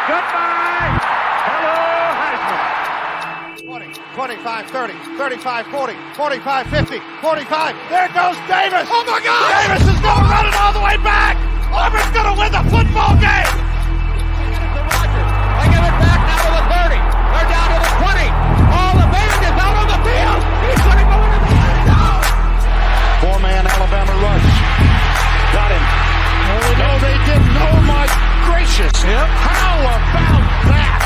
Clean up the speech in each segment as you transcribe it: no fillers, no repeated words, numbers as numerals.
Goodbye. Hello, Heisman. 20, 25, 30, 35, 40, 45, 50, 45. There goes Davis. Oh, my God. Davis is going to run it all the way back. Auburn's going to win the football game. They give it back now to the 30. They're down to the 20. All the band is out on the field. He's going to go into the end zone. Four-man Alabama rush. Got him. No, they didn't. Oh, my gracious. Yep. How about that?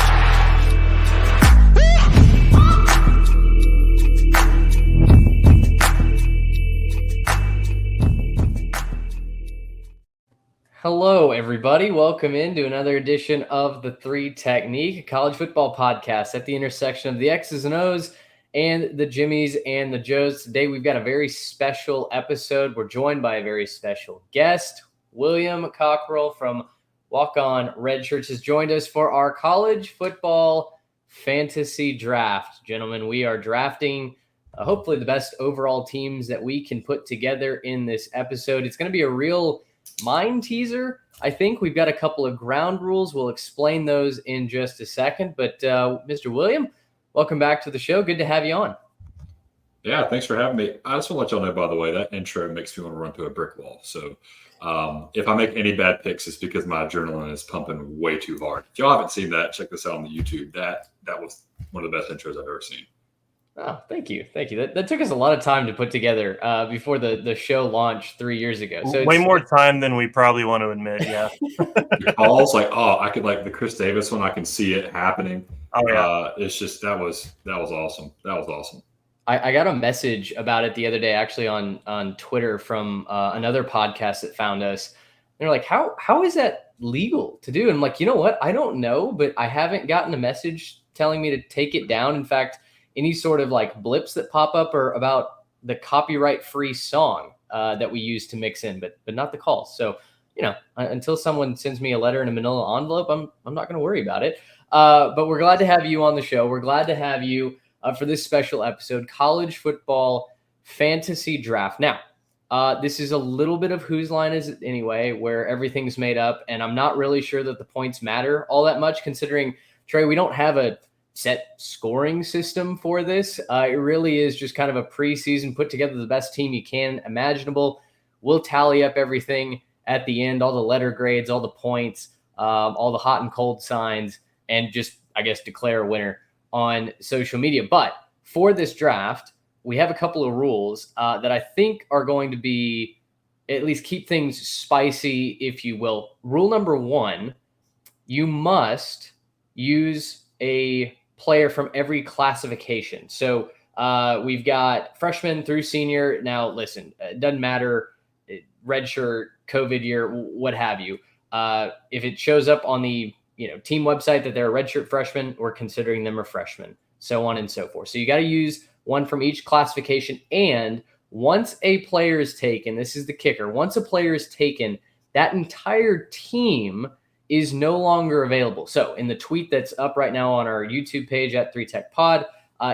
Hello, everybody. Welcome into another edition of The Three Technique, a college football podcast at the intersection of the X's and O's and the Jimmies and the Joes. Today, we've got a very special episode. We're joined by a very special guest. William Cockrell from Walk On Red Shirts has joined us for our college football fantasy draft. Gentlemen, we are drafting hopefully the best overall teams that we can put together in this episode. It's going to be a real mind teaser. I think we've got a couple of ground rules. We'll explain those in just a second. But Mr. William, welcome back to the show. Good to have you on. Yeah, thanks for having me. I just want to let y'all know, by the way, that intro makes me want to run through a brick wall. So if I make any bad picks, it's because my adrenaline is pumping way too hard. If y'all haven't seen that, check this out on the YouTube. That was one of the best intros I've ever seen. Oh, thank you. Thank you. That took us a lot of time to put together before the show launched 3 years ago. So way more time than we probably want to admit. Yeah. Your calls, I could the Chris Davis one. I can see it happening. Oh yeah. It's just that was awesome. That was awesome. I got a message about it the other day, actually on Twitter from another podcast that found us. They're like, how is that legal to do? And I'm like, you know what? I don't know, but I haven't gotten a message telling me to take it down. In fact, any sort of blips that pop up are about the copyright-free song that we use to mix in, but not the calls. So, until someone sends me a letter in a manila envelope, I'm not going to worry about it. But we're glad to have you on the show. We're glad to have you for this special episode, College Football Fantasy Draft. Now, this is a little bit of Whose Line Is It Anyway, where everything's made up, and I'm not really sure that the points matter all that much, considering, Trey, we don't have a set scoring system for this. It really is just kind of a preseason, put together the best team you can imaginable. We'll tally up everything at the end, all the letter grades, all the points, all the hot and cold signs, and just, I guess, declare a winner on social media. But for this draft, we have a couple of rules that I think are going to be, at least keep things spicy, if you will. Rule number one, you must use a player from every classification. So we've got freshman through senior. Now, listen, it doesn't matter, redshirt, COVID year, what have you. If it shows up on the team website that they're a redshirt freshman, we're considering them a freshman, so on and so forth. So you got to use one from each classification. And once a player is taken, this is the kicker, once a player is taken, that entire team is no longer available. So in the tweet that's up right now on our YouTube page at 3TechPod,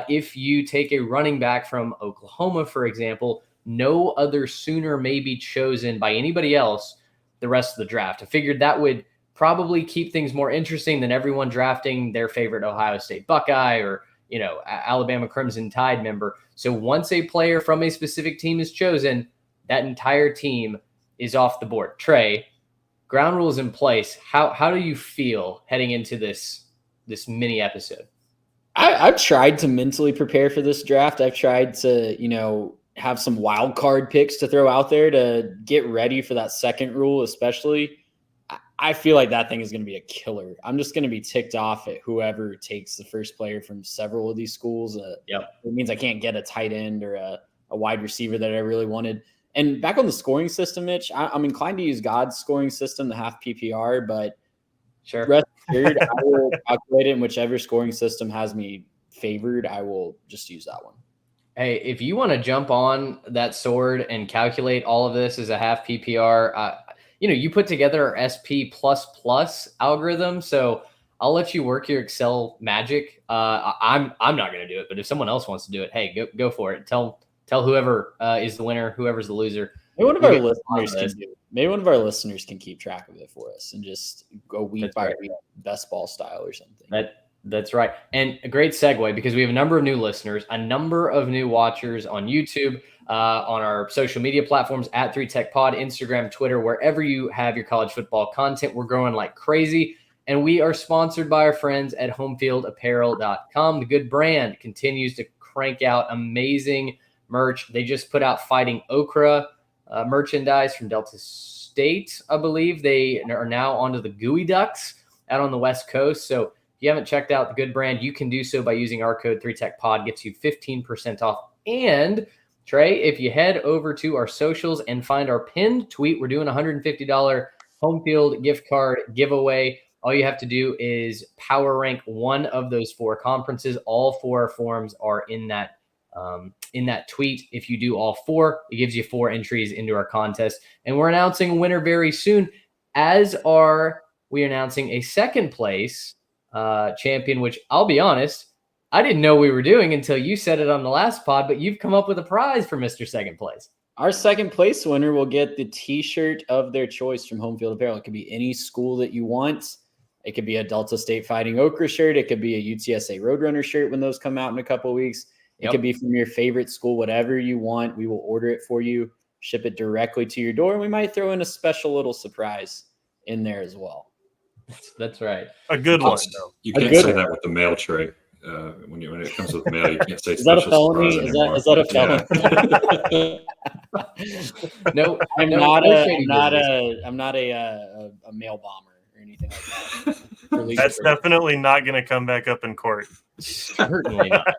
if you take a running back from Oklahoma, for example, no other Sooner may be chosen by anybody else the rest of the draft. I figured that would probably keep things more interesting than everyone drafting their favorite Ohio State Buckeye or, Alabama Crimson Tide member. So once a player from a specific team is chosen, that entire team is off the board. Trey, ground rules in place. How do you feel heading into this mini episode? I've tried to mentally prepare for this draft. I've tried to, have some wild card picks to throw out there to get ready for that second rule, especially. I feel like that thing is going to be a killer. I'm just going to be ticked off at whoever takes the first player from several of these schools. It means I can't get a tight end or a wide receiver that I really wanted. And back on the scoring system, Mitch, I'm inclined to use God's scoring system, the half PPR, but sure, rest assured, I will calculate it in whichever scoring system has me favored. I will just use that one. Hey, if you want to jump on that sword and calculate all of this as a half PPR, you put together our SP++ algorithm. So I'll let you work your Excel magic. I'm not going to do it, but if someone else wants to do it, hey, go for it. Tell whoever is the winner, whoever's the loser, Maybe one of We'll our get listeners on can this. do it. Maybe one of our listeners can keep track of it for us and just go week That's by right. week, best ball style or something. That's right. And a great segue because we have a number of new listeners, a number of new watchers on YouTube, on our social media platforms at 3Tech Pod, Instagram, Twitter, wherever you have your college football content. We're growing like crazy. And we are sponsored by our friends at homefieldapparel.com. The good brand continues to crank out amazing merch. They just put out Fighting Okra merchandise from Delta State, I believe. They are now onto the Gooey Ducks out on the West Coast. So if you haven't checked out the good brand, you can do so by using our code 3TechPod. Gets you 15% off. And Trey, if you head over to our socials and find our pinned tweet, we're doing a $150 home field gift card giveaway. All you have to do is power rank one of those 4 conferences. All 4 forms are in that tweet. If you do all 4, it gives you 4 entries into our contest. And we're announcing a winner very soon, as are we announcing a second place champion, which I'll be honest, I didn't know we were doing until you said it on the last pod, but you've come up with a prize for Mr. Second Place. Our second place winner will get the t-shirt of their choice from Home Field Apparel. It could be any school that you want. It could be a Delta State Fighting Okra shirt. It could be a UTSA Roadrunner shirt when those come out in a couple of weeks. It could be from your favorite school, whatever you want. We will order it for you, ship it directly to your door, and we might throw in a special little surprise in there as well. That's right. A good one, though. You A can't good say one. that with the mail tray. When it comes with mail, you can't say Is that a special felony? surprise Is anymore. that a felony? No, I'm no, not no a shady business. I'm not a mail bomber or anything like that. That's definitely not going to come back up in court. Certainly not. No,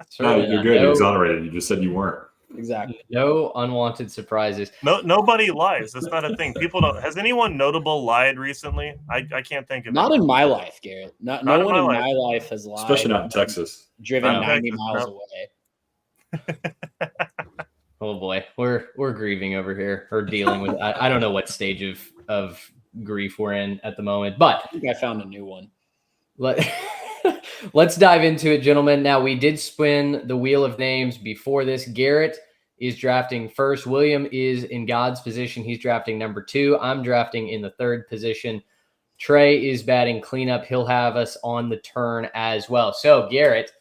Certainly you're not. good. You're No, exonerated. You just said you weren't. Exactly. no unwanted surprises. Nobody lies. That's not a thing. People don't. Has anyone notable lied recently? I can't think of Not it. in my life, Garrett. No Not one in in my my life has lied. Especially not in Texas. Driven Not in 90 Texas, miles no. away. Oh boy, we're grieving over here or dealing with. I don't know what stage of grief we're in at the moment, but I think I found a new one. let's dive into it, gentlemen. Now, we did spin the wheel of names before this. Garrett is drafting first. William is in God's position. He's drafting number 2. I'm drafting in the 3rd position. Trey is batting cleanup. He'll have us on the turn as well. So, Garrett,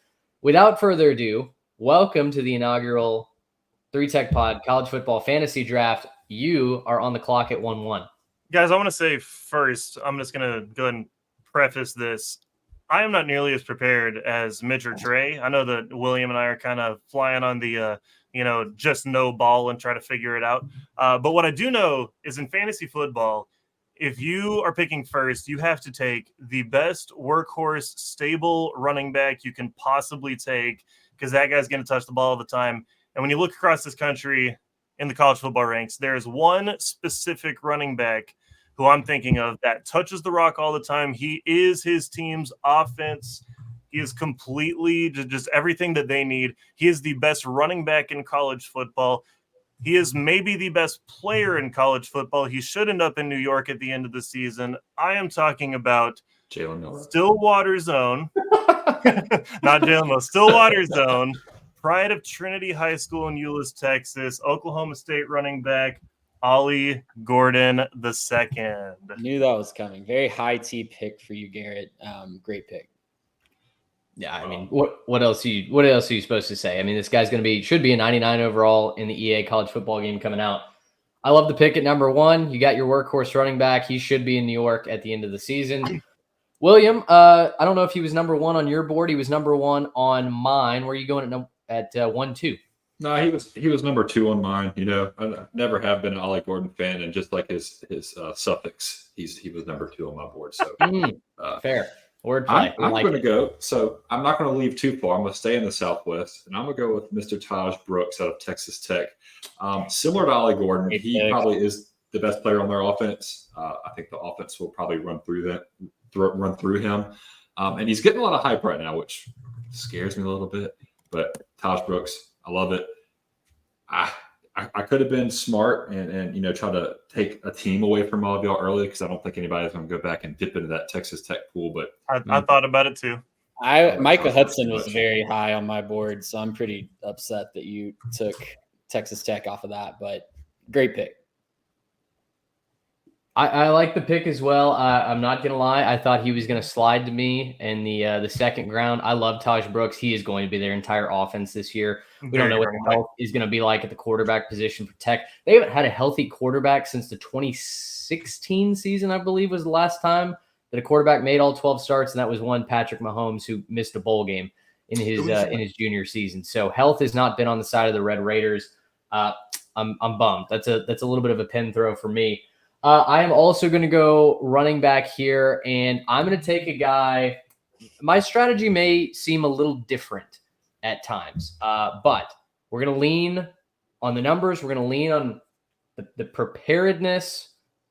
without further ado, welcome to the inaugural 3Tech Pod College Football Fantasy Draft. You are on the clock at 1-1. Guys, I want to say first, I'm just going to go ahead and preface this. I am not nearly as prepared as Mitch or Trey. I know that William and I are kind of flying on the, just no ball and try to figure it out. But what I do know is in fantasy football, if you are picking first, you have to take the best workhorse, stable running back you can possibly take because that guy's going to touch the ball all the time. And when you look across this country in the college football ranks, there's one specific running back who I'm thinking of that touches the rock all the time. He is his team's offense. He is completely just everything that they need. He is the best running back in college football. He is maybe the best player in college football. He should end up in New York at the end of the season. I am talking about Jalen Miller. Stillwater Zone. Not Jalen Miller. Stillwater Zone. Pride of Trinity High School in Euless, Texas. Oklahoma State running back Ollie Gordon II. Knew that was coming. Very high T pick for you, Garrett. Great pick. Yeah, I mean, what else are you supposed to say? I mean, this guy's should be a 99 overall in the EA college football game coming out. I love the pick at number 1. You got your workhorse running back. He should be in New York at the end of the season. William, I don't know if he was number 1 on your board. He was number 1 on mine. Where are you going at 1-2? No, he was number 2 on mine. I never have been an Ollie Gordon fan, and just like his suffix, he was number 2 on my board. So Fair. Wordplay. I'm going to go. So I'm not going to leave too far. I'm going to stay in the Southwest, and I'm going to go with Mr. Taj Brooks out of Texas Tech. Similar to Ollie Gordon, he probably is the best player on their offense. I think the offense will probably run through him, and he's getting a lot of hype right now, which scares me a little bit. But Taj Brooks, I love it. I could have been smart and try to take a team away from all of y'all early because I don't think anybody's going to go back and dip into that Texas Tech pool. But I thought about it too. Micah Hudson was very high on my board, so I'm pretty upset that you took Texas Tech off of that. But Great pick. I like the pick as well. I'm not gonna lie. I thought he was gonna slide to me in the second round. I love Taj Brooks. He is going to be their entire offense this year. We don't know what the health is going to be like at the quarterback position for Tech. They haven't had a healthy quarterback since the 2016 season, I believe, was the last time that a quarterback made all 12 starts, and that was one Patrick Mahomes who missed a bowl game in his junior season. So health has not been on the side of the Red Raiders. I'm bummed. That's a little bit of a pen throw for me. I am also going to go running back here, and I'm going to take a guy. My strategy may seem a little different at times, but we're going to lean on the numbers. We're going to lean on the preparedness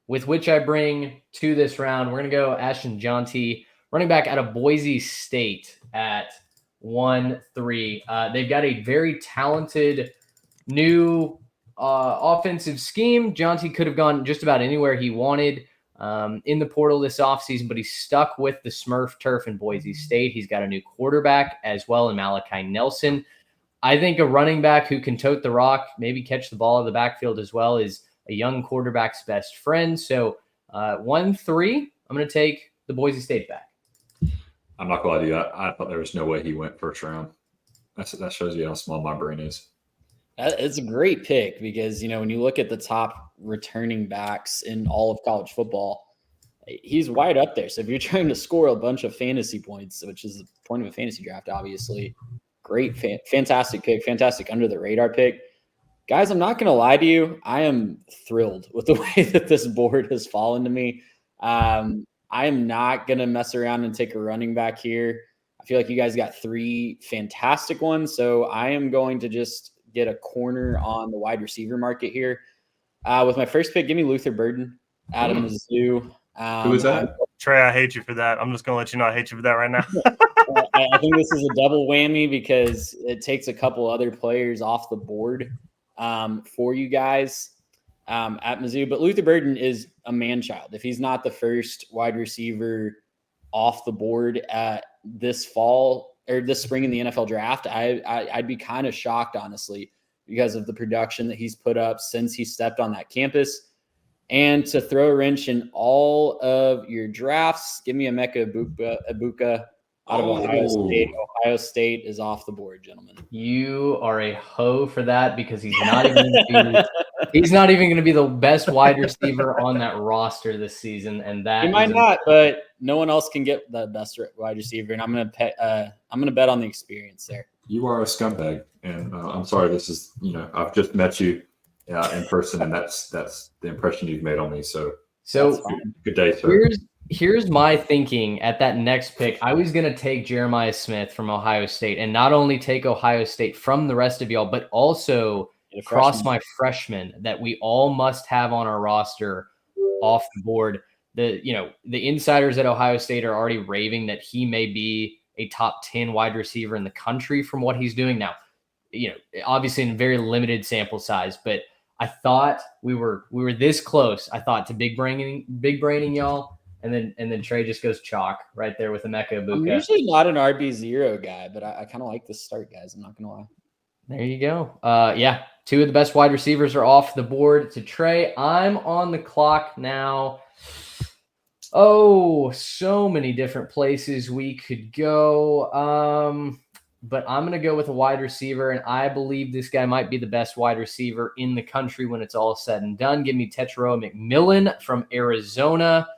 with which I bring to this round. We're going to go Ashton Jeanty, running back out of Boise State at 1-3. They've got a very talented new offensive scheme. Jeanty could have gone just about anywhere he wanted in the portal this offseason, but he's stuck with the Smurf turf in Boise State. He's got a new quarterback as well in Malachi Nelson. I think a running back who can tote the rock, maybe catch the ball in the backfield as well, is a young quarterback's best friend. So 1-3, I'm going to take the Boise State back. I'm not going to do that. I thought there was no way he went first round. That shows you how small my brain is. It's a great pick because, when you look at the top returning backs in all of college football, he's wide up there. So if you're trying to score a bunch of fantasy points, which is the point of a fantasy draft, obviously, great, fantastic pick, fantastic under the radar pick. Guys, I'm not going to lie to you. I am thrilled with the way that this board has fallen to me. I am not going to mess around and take a running back here. I feel like you guys got 3 fantastic ones. So I am going to just get a corner on the wide receiver market here. With my first pick, give me Luther Burden out of Mizzou. Who is that? Trey, I hate you for that. I'm just going to let you know I hate you for that right now. I think this is a double whammy because it takes a couple other players off the board for you guys at Mizzou. But Luther Burden is a man-child. If he's not the first wide receiver off the board this fall or this spring in the NFL draft, I'd be kind of shocked, honestly, because of the production that he's put up since he stepped on that campus. And to throw a wrench in all of your drafts, give me Emeka Egbuka out of Ohio State. Ohio State is off the board, gentlemen. You are a hoe for that because he's not even going to be the best wide receiver on that roster this season, and that he might not, but no one else can get the best wide receiver, and I'm going to bet on the experience there. You are a scumbag, and I'm sorry. This is I've just met you in person, and that's the impression you've made on me. So good day, sir. Here's my thinking at that next pick. I was going to take Jeremiah Smith from Ohio State and not only take Ohio State from the rest of y'all, but also cross my freshman that we all must have on our roster off the board. The insiders at Ohio State are already raving that he may be a top 10 wide receiver in the country from what he's doing now. Obviously in a very limited sample size, but I thought we were this close. I thought to big braining y'all. And then Trey just goes chalk right there with Emeka Egbuka. I'm usually not an RB0 guy, but I kind of like this start, guys. I'm not going to lie. There you go. 2 of the best wide receivers are off the board to Trey. I'm on the clock now. Oh, so many different places we could go. But I'm going to go with a wide receiver, and I believe this guy might be the best wide receiver in the country when it's all said and done. Give me Tetairoa McMillan from Arizona.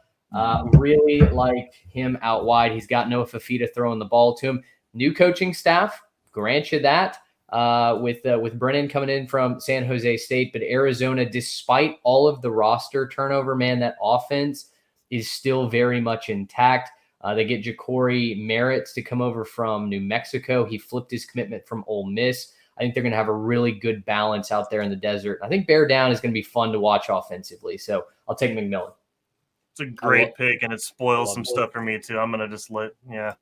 Really like him out wide. He's got Noah Fafita throwing the ball to him. New coaching staff, grant you that, with Brennan coming in from San Jose State. But Arizona, despite all of the roster turnover, man, that offense is still very much intact. They get Ja'Cory Merritt to come over from New Mexico. He flipped his commitment from Ole Miss. I think they're going to have a really good balance out there in the desert. I think Bear Down is going to be fun to watch offensively. So I'll take McMillan. It's a great pick, and it spoils some stuff for me, too. I'm going to just Yeah,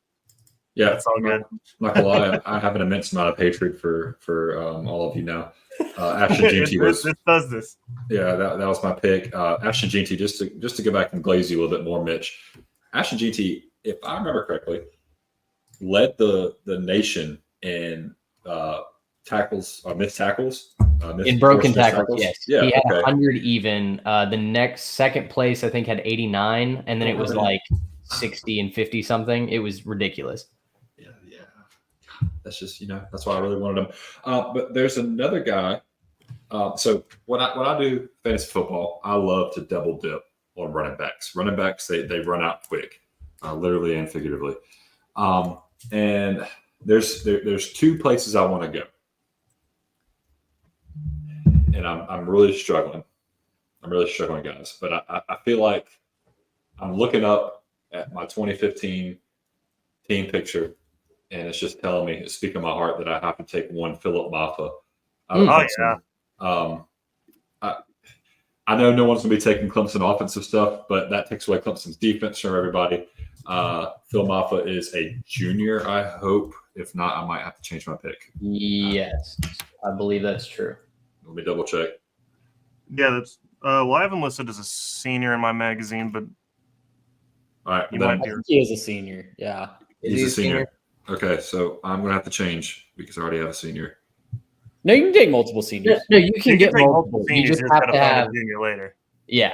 it's all good. I'm not going to lie. I have an immense amount of hatred for all of you now. Ashton Jeanty was – This does this. Yeah, that was my pick. Ashton Jeanty, just to go back and glaze you a little bit more, Mitch. Ashton Jeanty, if I remember correctly, led the nation in tackles or missed tackles In broken tackles, yes. Yeah, he had okay. 100 even. The second place, I think, had 89, and then it was like 60 and 50 something. It was ridiculous. Yeah. That's just, that's why I really wanted him. But there's another guy. So when I do fantasy football, I love to double dip on running backs. Running backs, they run out quick, literally and figuratively. And there's two places I want to go. And I'm really struggling. Guys. But I feel like I'm looking up at my 2015 team picture, and it's just telling me, it's speaking my heart, that I have to take one Philip Maffa. I know no one's going to be taking Clemson offensive stuff, but that takes away Clemson's defense from everybody. Phil Maffa is a junior, I hope. If not, I might have to change my pick. Yes, I believe that's true. Let me double check. Yeah, that's well, I have him listed as a senior in my magazine, but All right, you then might be. I think he is a senior. Yeah. he's a senior. Okay, so I'm going to have to change because I already have a senior. No, you can take multiple seniors. No, you can get take multiple. You seniors, just you're have gonna to find a have junior later. Yeah.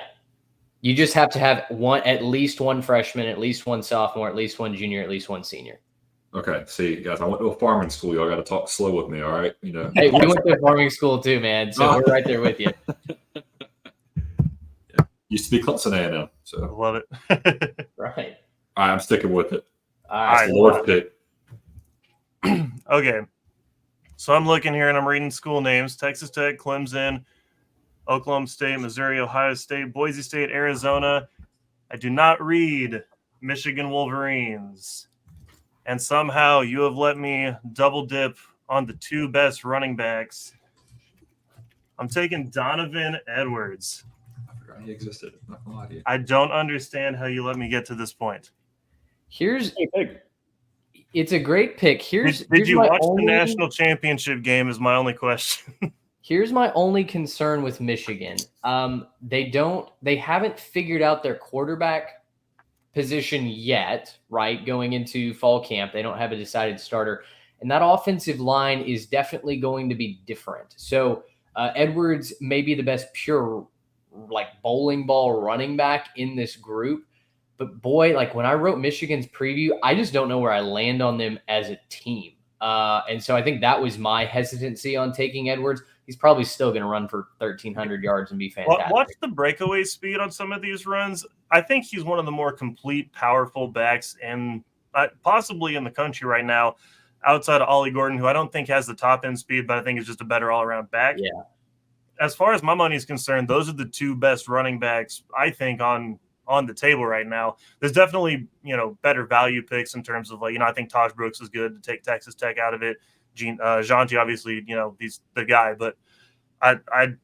You just have to have at least one freshman, at least one sophomore, at least one junior, at least one senior. Okay, see, guys, I went to a farming school. Y'all got to talk slow with me, all right? Hey, we went to farming school too, man. So we're right there with you. Used to be Clemson A&M. So, I love it. Right. all right, I'm sticking with it. All All right. right. Lord's pick. Okay. So I'm looking here and I'm reading school names: Texas Tech, Clemson, Oklahoma State, Missouri, Ohio State, Boise State, Arizona. I do not read Michigan Wolverines. And somehow you have let me double dip on the two best running backs. I'm taking Donovan Edwards. I forgot he existed. I'm not gonna lie to you. I don't understand how you let me get to this point. It's a great pick. Did you watch the national championship game is my only question. Here's my only concern with Michigan. They haven't figured out their quarterback position yet, right? Going into fall camp, they don't have a decided starter. And that offensive line is definitely going to be different. So Edwards may be the best pure like bowling ball running back in this group. But boy, like when I wrote Michigan's preview, I just don't know where I land on them as a team. And so I think that was my hesitancy on taking Edwards. He's probably still going to run for 1,300 yards and be fantastic. Watch the breakaway speed on some of these runs. I think he's one of the more complete, powerful backs and possibly in the country right now, outside of Ollie Gordon, who I don't think has the top end speed, but I think is just a better all around back. Yeah. As far as my money is concerned, those are the two best running backs I think on the table right now. There's definitely better value picks in terms of I think Taj Brooks is good to take Texas Tech out of it. Janti, obviously, he's the guy, but I'm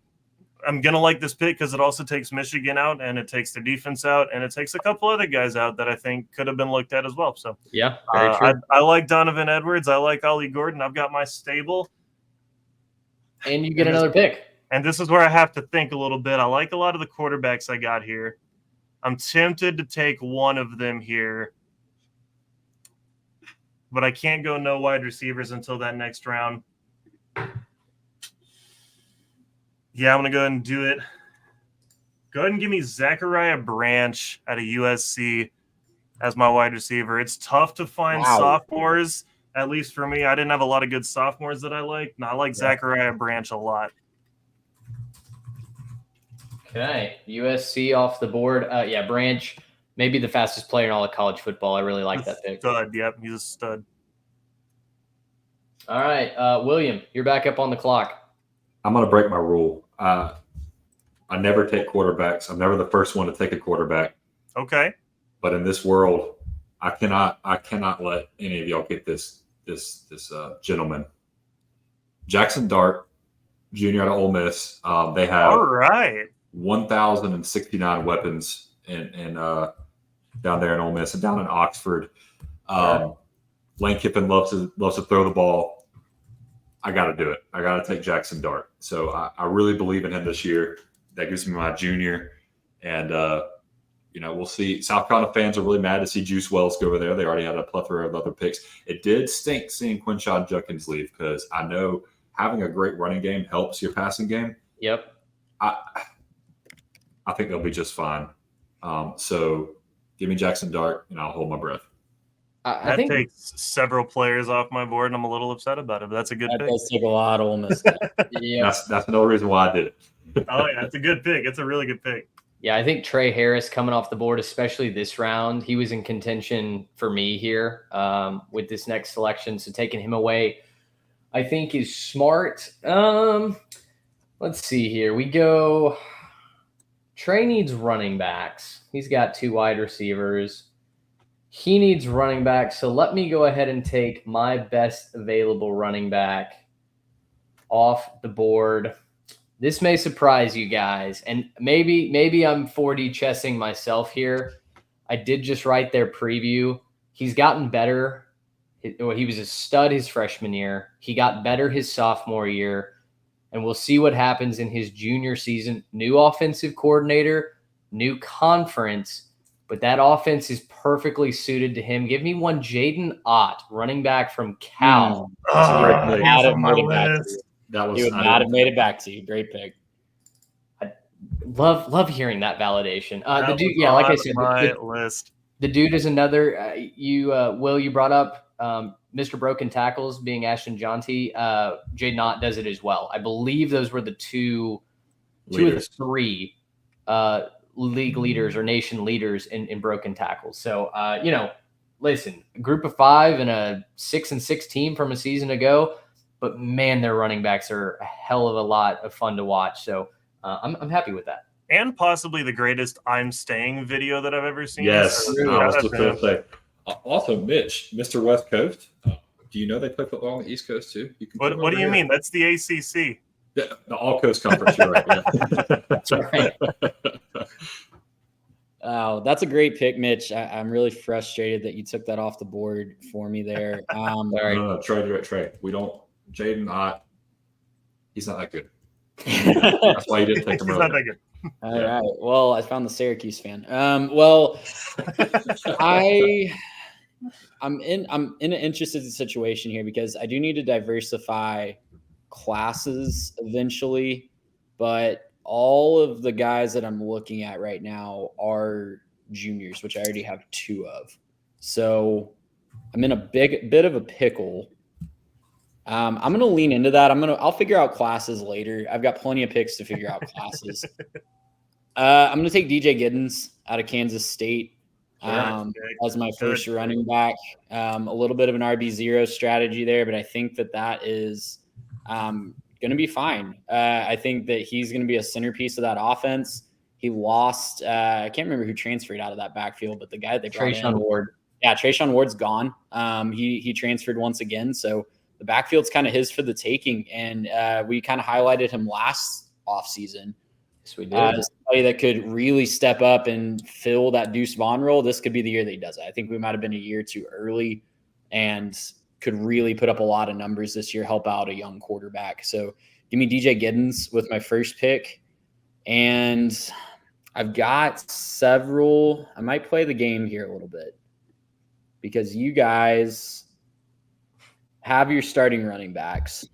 gonna like this pick because it also takes Michigan out and it takes their defense out and it takes a couple other guys out that I think could have been looked at as well. So yeah, very true. I like Donovan Edwards. I like Ollie Gordon. I've got my stable, and you get another pick. And this is where I have to think a little bit. I like a lot of the quarterbacks I got here. I'm tempted to take one of them here, but I can't go no wide receivers until that next round. Yeah, I'm going to go ahead and do it. Go ahead and give me Zachariah Branch out of USC as my wide receiver. It's tough to find sophomores, at least for me. I didn't have a lot of good sophomores that I liked. And I like Zachariah Branch a lot. Okay, USC off the board. Branch, maybe the fastest player in all of college football. I really like that pick. Stud, yep, he's a stud. All right, William, you're back up on the clock. I'm going to break my rule. I never take quarterbacks. I'm never the first one to take a quarterback. Okay. But in this world, I cannot let any of y'all get this gentleman. Jackson Dart, junior out of Ole Miss. They have all right 1,069 weapons in down there in Ole Miss and down in Oxford. Lane Kiffin loves to throw the ball. I got to do it. I got to take Jackson Dart. So I really believe in him this year. That gives me my junior. And, we'll see. South Carolina fans are really mad to see Juice Wells go over there. They already had a plethora of other picks. It did stink seeing Quinshon Judkins leave because I know having a great running game helps your passing game. Yep. I think they'll be just fine. So give me Jackson Dart, and I'll hold my breath. I That think takes several players off my board, and I'm a little upset about it. But that's a good That pick. does take a lot of Ole Miss. yeah. That's another reason why I did it. Oh yeah, it's a good pick. It's a really good pick. Yeah, I think Trey Harris coming off the board, especially this round, he was in contention for me here with this next selection. So taking him away, I think is smart. Let's see here. We go. Trey needs running backs. He's got 2 wide receivers. He needs running back. So let me go ahead and take my best available running back off the board. This may surprise you guys, and maybe I'm 4D chessing myself here. I did just write their preview. He's gotten better. He was a stud his freshman year. He got better his sophomore year, and we'll see what happens in his junior season. New offensive coordinator, new conference, but that offense is perfectly suited to him. Give me one Jaden Ott, running back from Cal. Great pick. he's on my Made it back to list. you. That was He would not have made it back to you. Great pick. Love hearing that validation. That The dude, was yeah, like I on said, my list. the dude is another. Will, you brought up Mr. Broken Tackles being Ashton Jonty. Jaden Ott does it as well. I believe those were the two of the Leaders. 3 league leaders or nation leaders in broken tackles. So, listen, a group of 5 and a 6-6 team from a season ago, but man, their running backs are a hell of a lot of fun to watch. So I'm happy with that. And possibly the greatest "I'm Staying" video that I've ever seen. Yes. So, True. I was shout out just to going him. to say. Also, Mitch, Mr. West Coast. Do you know they play football on the East Coast too? You can What come do over you here. mean? That's the ACC. Yeah, the All Coast Conference. You're right. Yeah. That's right. Oh, that's a great pick, Mitch. I'm really frustrated that you took that off the board for me there. All right. No, Trey. We don't. Jaden Ott. He's not that good. That's why you didn't take He's him not early. that good. All right. Well, I found the Syracuse fan. Well, I'm in an interesting situation here because I do need to diversify classes eventually, but all of the guys that I'm looking at right now are juniors, which I already have 2 of. So I'm in a bit of a pickle. I'm going to lean into that. I'll figure out classes later. I've got plenty of picks to figure out classes. I'm going to take DJ Giddens out of Kansas State as my first running back. A little bit of an RB0 strategy there, but I think that is going to be fine. I think that he's going to be a centerpiece of that offense. He lost, I can't remember who transferred out of that backfield, but the guy they brought Trayshawn in. Ward. Yeah, Trayshawn Ward's gone. He transferred once again, so the backfield's kind of his for the taking, and we kind of highlighted him last offseason. Yes, we did. As somebody that could really step up and fill that Deuce Vaughn role. This could be the year that he does it. I think we might have been a year too early and could really put up a lot of numbers this year, help out a young quarterback. So give me DJ Giddens with my first pick. And I've got several. I might play the game here a little bit because you guys have your starting running backs.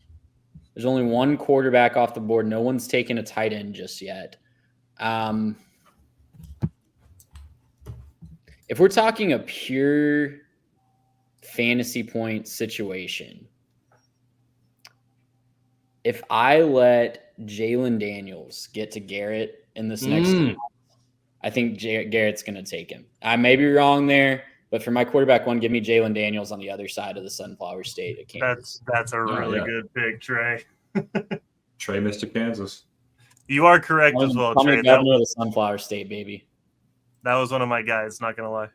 There's only 1 quarterback off the board. No one's taken a tight end just yet. If we're talking a pure fantasy point situation, if I let Jalen Daniels get to Garrett in this next game, I think Garrett's going to take him. I may be wrong there, but for my quarterback one, give me Jalen Daniels on the other side of the Sunflower State at Kansas. That's a really yeah. good pick, Trey. Trey, Mr. Kansas. You are correct as well, Call me Trey. governor of the Sunflower State, baby. That was one of my guys, not gonna lie.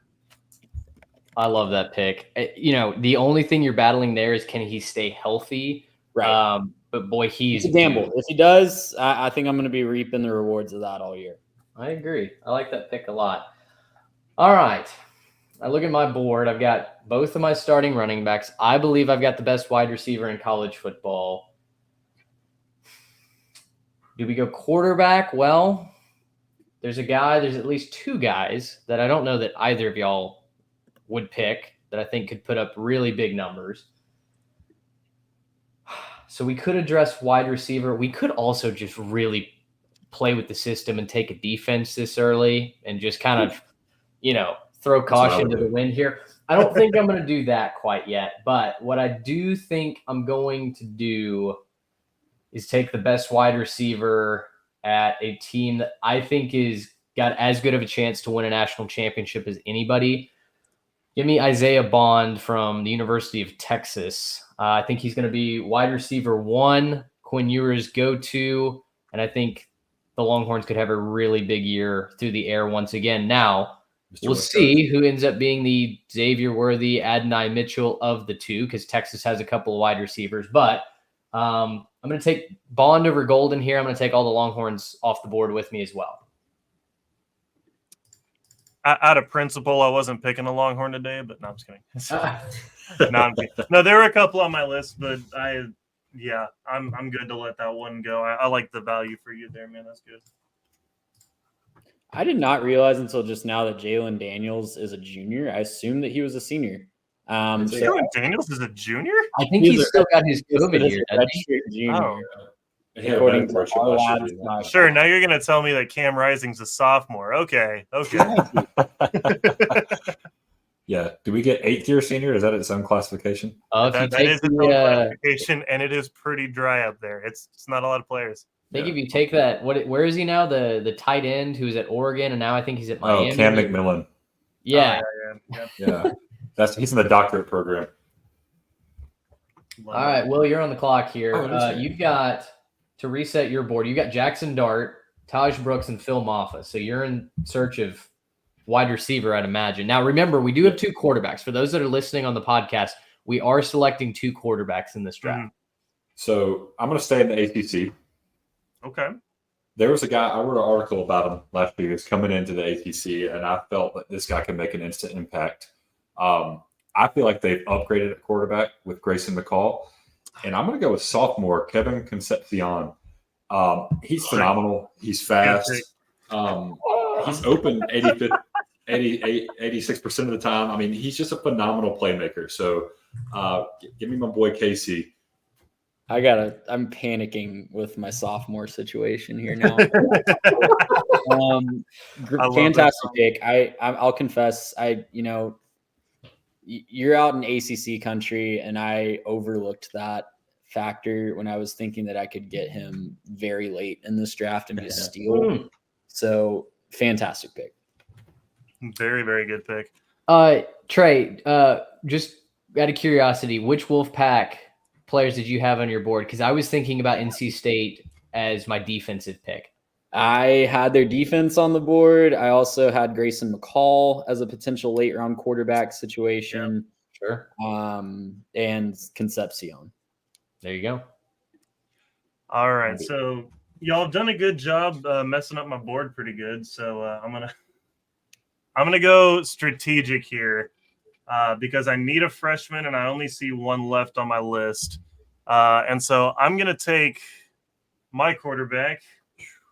I love that pick. The only thing you're battling there is can he stay healthy? Right. But boy, It's a gamble. If he does, I think I'm going to be reaping the rewards of that all year. I agree. I like that pick a lot. All right. I look at my board. I've got both of my starting running backs. I believe I've got the best wide receiver in college football. Do we go quarterback? Well, there's at least 2 guys that I don't know that either of y'all would pick that I think could put up really big numbers. So we could address wide receiver. We could also just really play with the system and take a defense this early and just kind of, throw caution to the wind here. I don't think I'm going to do that quite yet. But what I do think I'm going to do is take the best wide receiver at a team that I think is got as good of a chance to win a national championship as anybody. Give me Isaiah Bond from the University of Texas. I think he's going to be wide receiver 1, Quinn Ewers go-to, and I think the Longhorns could have a really big year through the air once again. Now, we'll see who ends up being the Xavier Worthy, Adonai Mitchell of the two, because Texas has a couple of wide receivers. But I'm going to take Bond over Golden here. I'm going to take all the Longhorns off the board with me as well. Out of principle, I wasn't picking a Longhorn today, but no, I'm just kidding. No, there were a couple on my list, but I'm good to let that one go. I like the value for you there, man. That's good. I did not realize until just now that Jalen Daniels is a junior. I assumed that he was a senior. Jalen Daniels is a junior? I think he's still got his COVID year. Junior. According to Sure, now you're going to tell me that Cam Rising's a sophomore. Okay. Yeah. Do we get 8th-year senior? Is that its own classification? That is its own classification, and it is pretty dry up there. It's not a lot of players. I think if you take that, where is he now? The tight end who's at Oregon, and now I think he's at Miami. Oh, Cam McMillan. Yeah. Yeah. He's in the doctorate program. All right, Will, you're on the clock here. You've got to reset your board. You got Jackson Dart, Taj Brooks, and Phil Maffa. So you're in search of wide receiver, I'd imagine. Now, remember, we do have 2 quarterbacks. For those that are listening on the podcast, we are selecting 2 quarterbacks in this draft. So I'm going to stay in the ACC. Okay. There was a guy, I wrote an article about him last week. He's coming into the ACC, and I felt that this guy could make an instant impact. I feel like they've upgraded at quarterback with Grayson McCall. And I'm going to go with sophomore Kevin Concepcion. He's phenomenal. He's fast. He's open 86% of the time. I mean, he's just a phenomenal playmaker. So give me my boy Casey. I'm panicking with my sophomore situation here now. Fantastic pick. I'll confess, you're out in ACC country, and I overlooked that factor when I was thinking that I could get him very late in this draft and be a steal. So fantastic pick. Very, very good pick. Trey, just out of curiosity, which Wolfpack players did you have on your board? Because I was thinking about NC State as my defensive pick. I had their defense on the board. I also had Grayson McCall as a potential late round quarterback situation. Yeah, sure. And Concepcion. There you go. All right. So y'all have done a good job messing up my board pretty good. So I'm gonna go strategic here because I need a freshman and I only see one left on my list. And so I'm gonna take my quarterback,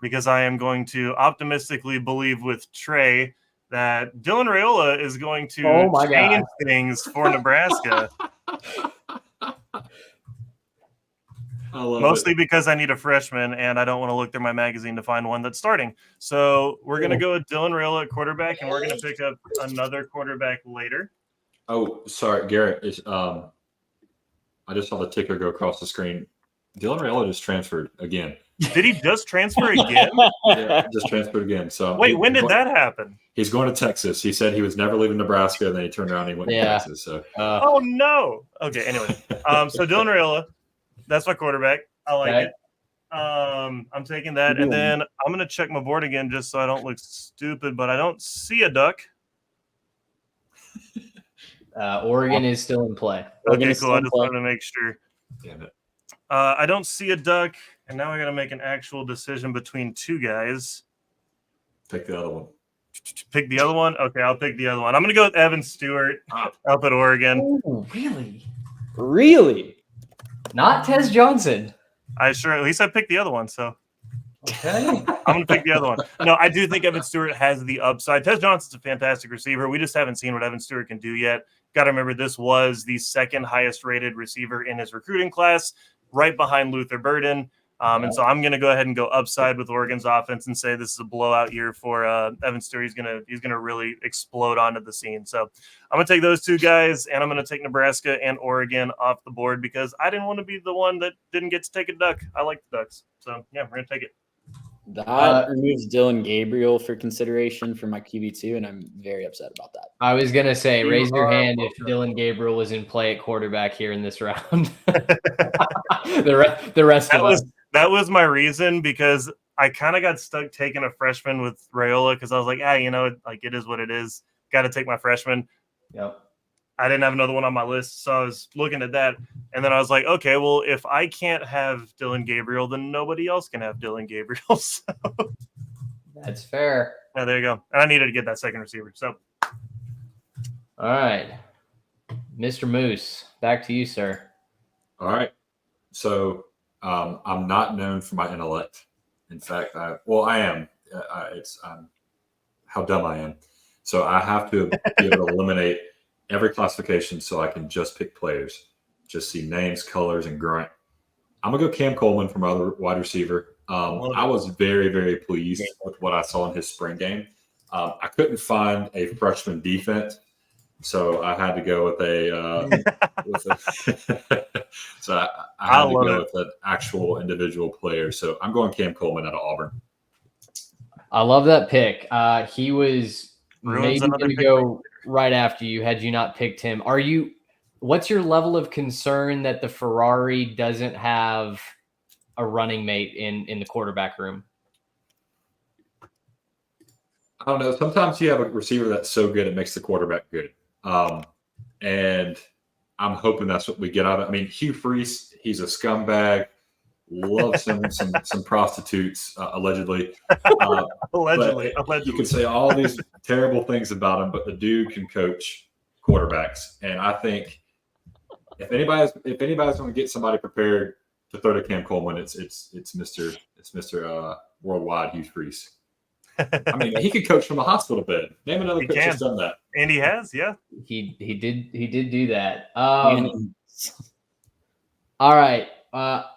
because I am going to optimistically believe with Trey that Dylan Raiola is going to change things for Nebraska. Mostly because I need a freshman and I don't want to look through my magazine to find one that's starting. So we're going to go with Dylan Raiola at quarterback, and we're going to pick up another quarterback later. Oh, sorry, Garrett. I just saw the ticker go across the screen. Dylan Raiola just transferred again. Did he just transfer again? Yeah, just transferred again. So wait, when did that happen? He's going to Texas. He said he was never leaving Nebraska, and then he turned around and he went to Texas. So, oh no. Okay. Anyway, so Dylan Raiola, that's my quarterback. I like it. I'm taking that, and then I'm gonna check my board again just so I don't look stupid. But I don't see a duck. Oregon is still in play. Okay, cool. I just wanted to make sure. Damn it. I don't see a duck, and now I got to make an actual decision between 2 guys. Pick the other one. Pick the other one? Okay, I'll pick the other one. I'm going to go with Evan Stewart up at Oregon. Oh, really? Really? Not Tez Johnson. At least I picked the other one, so. Okay. I'm going to pick the other one. No, I do think Evan Stewart has the upside. Tez Johnson's a fantastic receiver. We just haven't seen what Evan Stewart can do yet. Got to remember, this was the 2nd highest rated receiver in his recruiting class. right behind Luther Burden. And so I'm going to go ahead and go upside with Oregon's offense and say this is a blowout year for Evan Stewart. He's gonna really explode onto the scene. So I'm going to take those two guys, and I'm going to take Nebraska and Oregon off the board because I didn't want to be the one that didn't get to take a Duck. I like the Ducks. So, yeah, we're going to take it. That removes Dylan Gabriel for consideration for my QB2, and I'm very upset about that. I was going to say, raise your hand if Dylan Gabriel was in play at quarterback here in this round. the rest of us. That was my reason because I kind of got stuck taking a freshman with Raiola because I was like, it is what it is. Got to take my freshman. Yep. I didn't have another one on my list, so I was looking at that. And then I was like, okay, well, if I can't have Dylan Gabriel, then nobody else can have Dylan Gabriel. So. That's fair. Yeah, there you go. And I needed to get that second receiver. So, all right. Mr. Moose, back to you, sir. All right. So I'm not known for my intellect. In fact, I am. It's how dumb I am. So I have to be able to eliminate every classification so I can just pick players, just see names, colors, and grunt. I'm going to go Cam Coleman from other wide receiver. I was very, very pleased with what I saw in his spring game. I couldn't find a freshman defense, so I had to go with so I had to go with an actual individual player. So I'm going Cam Coleman out of Auburn. I love that pick. He was maybe going to go right after you had you not picked him. What's your level of concern that the Ferrari doesn't have a running mate in the quarterback room? I don't know. Sometimes you have a receiver that's so good it makes the quarterback good. And I'm hoping that's what we get out of it. I mean, Hugh Freeze, he's a scumbag, loves some prostitutes, allegedly. Allegedly. You can say all these terrible things about him, but the dude can coach quarterbacks. And I think if anybody's going to get somebody prepared to throw to Cam Coleman, it's Mr. Worldwide Hugh Freeze. I mean, he could coach from a hospital bed. Name another coach that's done that. And he has, yeah. He did do that. All right.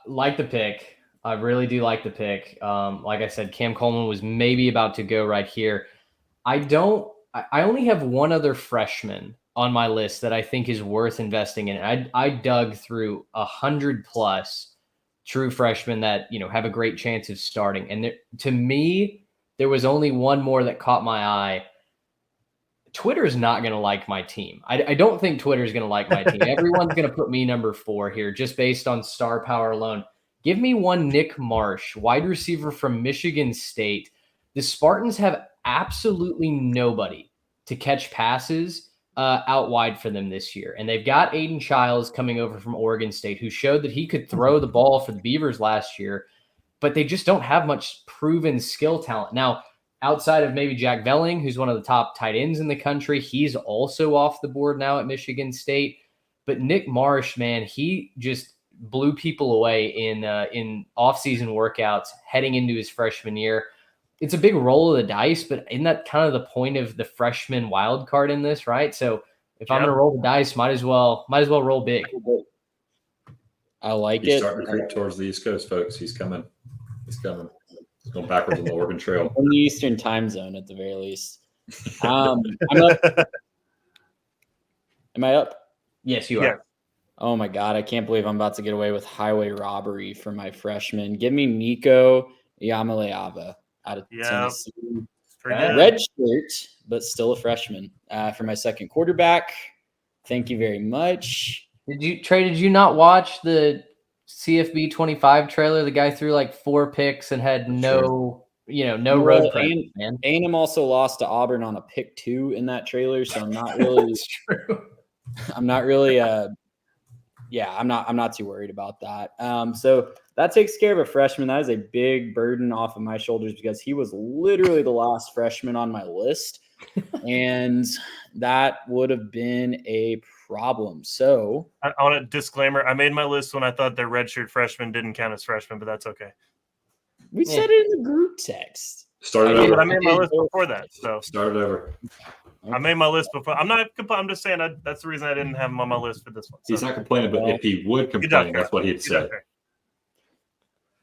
Like the pick. I really do like the pick. Like I said, Cam Coleman was maybe about to go right here. I only have one other freshman on my list that I think is worth investing in. I dug through 100+ true freshmen that, have a great chance of starting. And to me, there was only one more that caught my eye. Twitter's not going to like my team. I don't think Twitter's going to like my team. Everyone's going to put me number 4 here just based on star power alone. Give me one Nick Marsh, wide receiver from Michigan State. The Spartans have absolutely nobody to catch passes out wide for them this year. And they've got Aiden Childs coming over from Oregon State, who showed that he could throw the ball for the Beavers last year, but they just don't have much proven skill talent. Now, outside of maybe Jack Velling, who's one of the top tight ends in the country, he's also off the board now at Michigan State. But Nick Marsh, man, he just blew people away in offseason workouts heading into his freshman year. It's a big roll of the dice, but isn't that kind of the point of the freshman wild card in this, right? So if I'm going to roll the dice, might as well roll big. I like He's it. starting to creep towards the East Coast, folks. He's coming. He's going backwards on the Oregon Trail. In the Eastern time zone, at the very least. I'm up. Am I up? Yes, you are. Oh, my God. I can't believe I'm about to get away with highway robbery for my freshman. Give me Nico Yamaleava out of Tennessee. Red shirt, but still a freshman. For my second quarterback, thank you very much. Did you not watch the CFB 25 trailer? The guy threw like 4 picks and had no road practice, man. A&M also lost to Auburn on a pick 2 in that trailer, so I'm not really. That's true. I'm not really. I'm not too worried about that. So that takes care of a freshman. That is a big burden off of my shoulders because he was literally the last freshman on my list, and that would have been a problem. So I want a disclaimer. I made my list when I thought the redshirt freshmen didn't count as freshmen, but that's okay. We said it in the group text. Started over. But I made my list before that. So started over. I made my list before. I'm just saying that's the reason I didn't have him on my list for this one. So. He's not complaining, but if he would complain, that's what he'd say.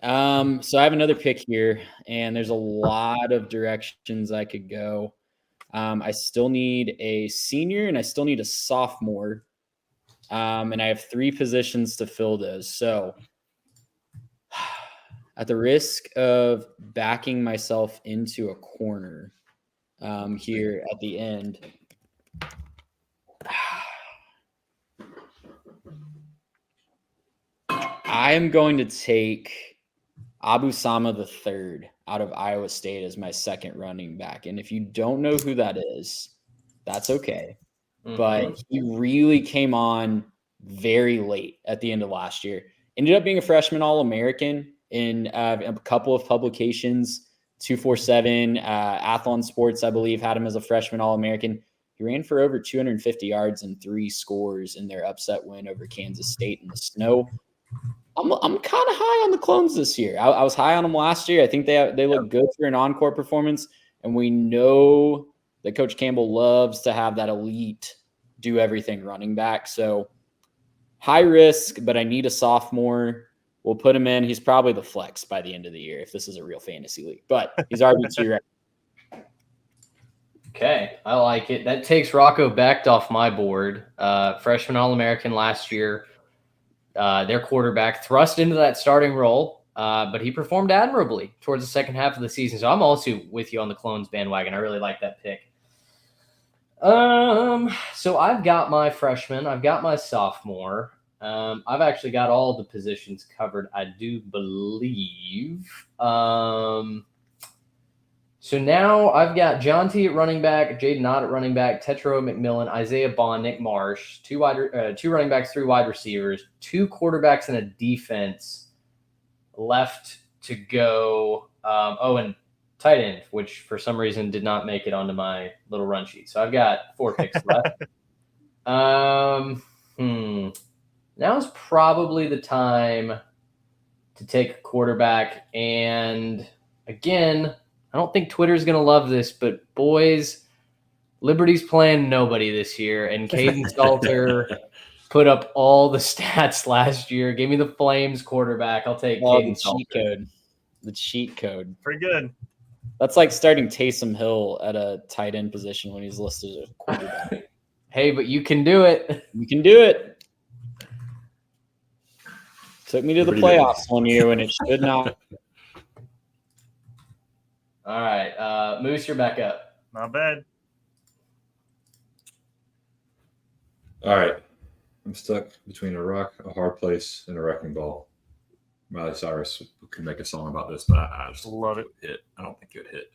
So I have another pick here, and there's a lot of directions I could go. I still need a senior, and I still need a sophomore. And I have 3 positions to fill those. So at the risk of backing myself into a corner here at the end, I am going to take Abu Sama III out of Iowa State as my second running back. And if you don't know who that is, that's okay. But he really came on very late at the end of last year. Ended up being a freshman All-American in a couple of publications. 247 Athlon Sports, I believe, had him as a freshman All-American. He ran for over 250 yards and 3 scores in their upset win over Kansas State in the snow. I'm kind of high on the Clones this year. I was high on them last year. I think they look good for an encore performance, and we know that Coach Campbell loves to have that elite do everything running back. So high risk, but I need a sophomore. We'll put him in. He's probably the flex by the end of the year if this is a real fantasy league, but he's RB2 right. Okay, I like it. That takes Rocco Becht off my board. Freshman All-American last year. Their quarterback thrust into that starting role, but he performed admirably towards the second half of the season. So I'm also with you on the Clones bandwagon. I really like that pick. So I've got my freshman. I've got my sophomore. I've actually got all the positions covered, I do believe. So now I've got John T at running back, Jaden Ott at running back, Tetro McMillan, Isaiah Bond, Nick Marsh, 2 running backs, 3 wide receivers, 2 quarterbacks, and a defense left to go. And tight end, which for some reason did not make it onto my little run sheet. So I've got 4 picks left. Now's probably the time to take a quarterback. And again, I don't think Twitter's going to love this, but boys, Liberty's playing nobody this year. And Caden Salter put up all the stats last year. Give me the Flames quarterback. I'll take Caden Salter. The cheat code. Pretty good. That's like starting Taysom Hill at a tight end position when he's listed as a quarterback. Hey, but you can do it. You can do it. Took me to the playoffs one year when it should not. All right. Moose, you're back up. Not bad. All right. I'm stuck between a rock, a hard place, and a wrecking ball. Miley Cyrus could make a song about this, but I just love it. I don't think it would hit.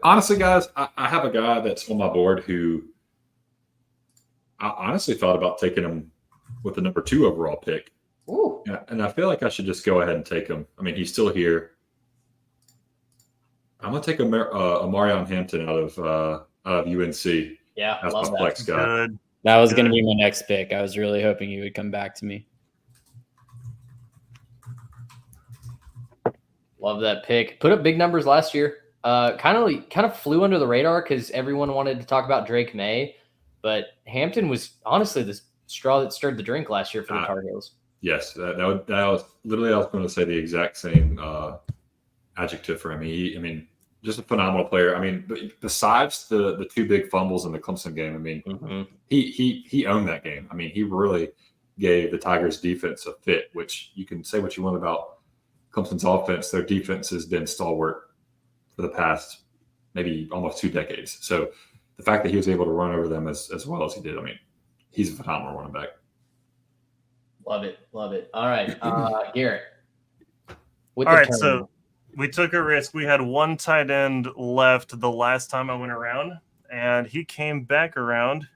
Honestly, guys, I have a guy that's on my board who I honestly thought about taking him with the number 2 overall pick. Ooh. And I feel like I should just go ahead and take him. I mean, he's still here. I'm going to take Amarion Hampton out of UNC. Yeah, that's love my flex guy. Good. That was going to be my next pick. I was really hoping you would come back to me. Love that pick. Put up big numbers last year. Kind of flew under the radar because everyone wanted to talk about Drake May, but Hampton was honestly the straw that stirred the drink last year for the Tar Heels. Yes, that was literally I was going to say the exact same adjective for him. Just a phenomenal player. I mean, besides the 2 big fumbles in the Clemson game, I mean, he owned that game. I mean, he really gave the Tigers defense a fit, which you can say what you want about Clemson's offense. Their defense has been stalwart for the past maybe almost 2 decades. So the fact that he was able to run over them as well as he did, I mean, he's a phenomenal running back. Love it. Love it. All right. Garrett. All right. So we took a risk. We had 1 tight end left the last time I went around, and he came back around.